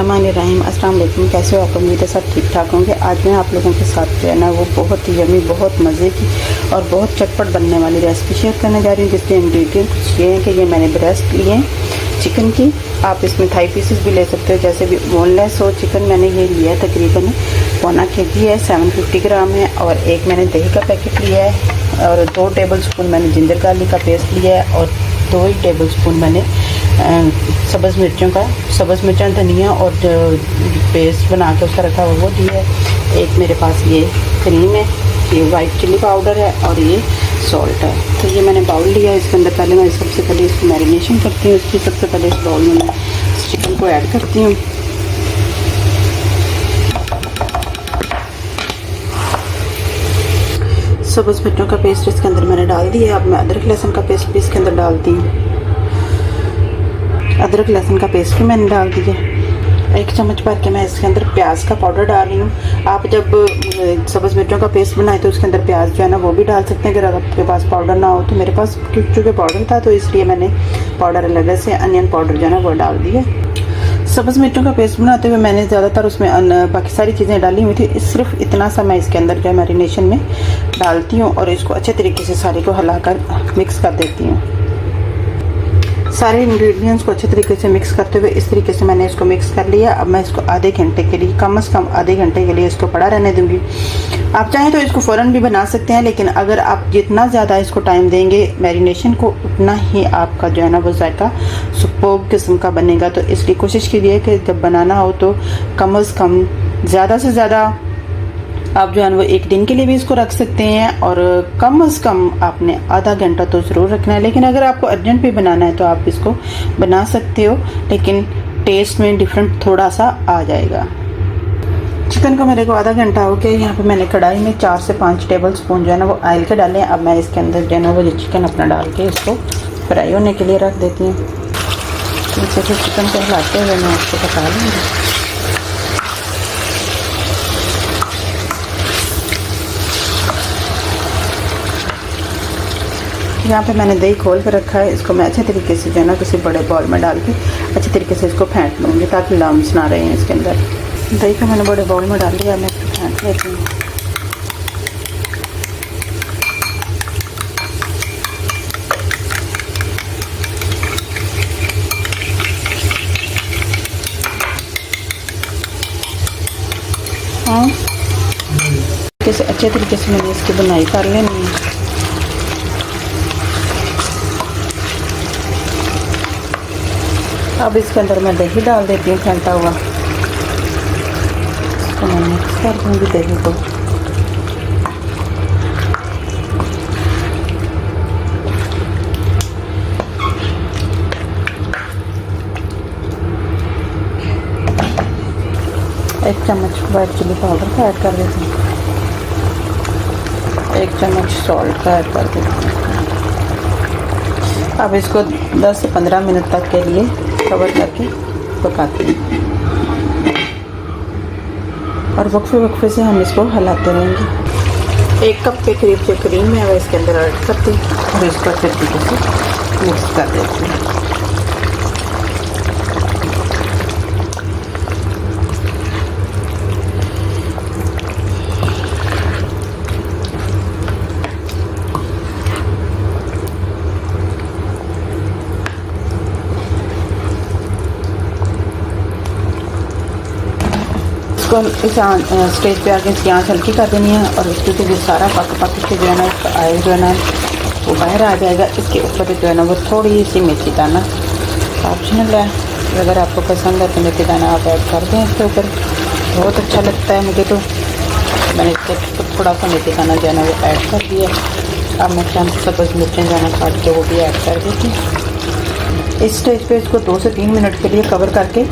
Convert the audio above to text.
बिस्मिल्लाहिर्रहमानिर्रहीम। अस्सलाम वालेकुम। कैसे हो आप? उम्मीद है सब ठीक ठाक होंगे। आज मैं आप लोगों के साथ जो है ना वो बहुत ही यमी, बहुत मज़े की और बहुत चटपट बनने वाली रेसिपी शेयर करने जा रही हूँ, जिसके इंग्रेडिएंट कुछ ये हैं कि ये मैंने ब्रेस्ट लिए हैं चिकन की। आप इसमें थाई पीसेस भी ले सकते हो, जैसे भी बोनलेस हो चिकन। मैंने ये लिया है तकरीबन 1.25 kg है, 750 ग्राम है। और एक मैंने दही का पैकेट लिया है और 2 टेबल स्पून मैंने जिंजर गार्लिक का पेस्ट लिया है और 2 ही टेबल स्पून मैंने सब्ज़ मिर्चों धनिया और पेस्ट बना के उसका रखा हुआ वो दिया है। एक मेरे पास ये क्रीम है, ये वाइट चिली पाउडर है और ये सॉल्ट है। तो ये मैंने बाउल लिया है, इसके अंदर पहले मैं सबसे पहले इसकी मैरिनेशन करती हूँ। इसकी सबसे पहले इस बाउल में मैं चिकन को ऐड करती हूँ। सब्ज़ मिर्चों का पेस्ट इसके अंदर मैंने डाल दिया है। अब मैं अदरक लहसुन का पेस्ट भी इसके अंदर डालती हूँ। अदरक लहसुन का पेस्ट भी मैंने डाल दिया। 1 चम्मच भर के मैं इसके अंदर प्याज का पाउडर डाल रही हूँ। आप जब सब्ज़ मिर्चों का पेस्ट बनाए तो उसके अंदर प्याज जो है ना वो भी डाल सकते हैं, अगर आपके पास पाउडर ना हो तो। मेरे पास चूँकि पाउडर था तो इसलिए मैंने पाउडर अलग से अनियन पाउडर जो है ना वो डाल दिया। सब्ज़ मिर्चों का पेस्ट बनाते हुए मैंने ज़्यादातर उसमें बाकी सारी चीज़ें डाली हुई थी। सिर्फ इतना सा मैं इसके अंदर जो है मैरिनेशन में डालती हूँ और इसको अच्छे तरीके से सारे को हिलाकर मिक्स कर देती हूँ। सारे इंग्रेडिएंट्स को अच्छे तरीके से मिक्स करते हुए इस तरीके से मैंने इसको मिक्स कर लिया। अब मैं इसको आधे घंटे के लिए, कम से कम आधे घंटे के लिए इसको पड़ा रहने दूंगी। आप चाहें तो इसको फ़ौरन भी बना सकते हैं, लेकिन अगर आप जितना ज़्यादा इसको टाइम देंगे मैरिनेशन को, उतना ही आपका जो है ना वो जायका सुपर्ब किस्म का बनेगा। तो इसलिए कोशिश कीजिए कि जब बनाना हो तो कम से कम ज़्यादा से ज़्यादा आप जो है वो 1 दिन के लिए भी इसको रख सकते हैं और कम से कम आपने आधा घंटा तो ज़रूर रखना है। लेकिन अगर आपको अर्जेंट भी बनाना है तो आप इसको बना सकते हो, लेकिन टेस्ट में डिफरेंट थोड़ा सा आ जाएगा। चिकन को मेरे को आधा घंटा हो गया। यहाँ पे मैंने कढ़ाई में 4 से 5 टेबल स्पून जो है ना वो ऑयल के डाले हैं। अब मैं इसके अंदर जो है ना वो चिकन अपना डाल के इसको फ्राई होने के लिए रख देती हूँ। नीचे से चिकन को हिलाते हुए मैं इसको पका लूँगी। यहाँ पे मैंने दही खोल कर रखा है। इसको मैं अच्छे तरीके से जो है ना किसी बड़े बाउल में डाल के अच्छे तरीके से इसको फेंट लूँगी ताकि लम्स ना रहे हैं इसके अंदर। दही को मैंने बड़े बाउल में डाल दिया, मैं इसको फेंट लेती हूँ। अच्छे तरीके से मैंने इसकी बुनाई कर लेनी है। अब इसके अंदर मैं दही डाल देती हूँ फेंटा हुआ। इसको मैं मिक्स कर दूँगी दही को। एक चम्मच वाइट चिली पाउडर का ऐड कर देती हूँ। 1 चम्मच सॉल्ट का ऐड कर देती हूँ। अब इसको 10 से 15 मिनट तक के लिए कवर करके पकाते हैं और वक्फे से हम इसको हिलाते रहेंगे। 1 कप के करीब जो क्रीम है वह इसके अंदर ऐड करते हैं और इसको अच्छे तरीके से मिक्स कर देते हैं। इसको इस स्टेज पे आके इसकी आँच हल्की कर देनी है और इसके जो सारा पक के जो है ना इसका ऑयल जो है ना वो बाहर आ जाएगा। इसके ऊपर जो है ना वो थोड़ी सी मेथी दाना ऑप्शनल है, अगर आपको पसंद है तो मेथी दाना आप ऐड कर दें इसके ऊपर, बहुत अच्छा लगता है मुझे। तो मैंने इसके ऊपर थोड़ा सा मेथी दाना जो है ना वो ऐड कर दिया। अब मैं चंद सब्ज़ मिर्चें जो है ना काट के वो भी ऐड कर देती हूँ। इस स्टेज पे इसको 2 से 3 मिनट के लिए कवर करके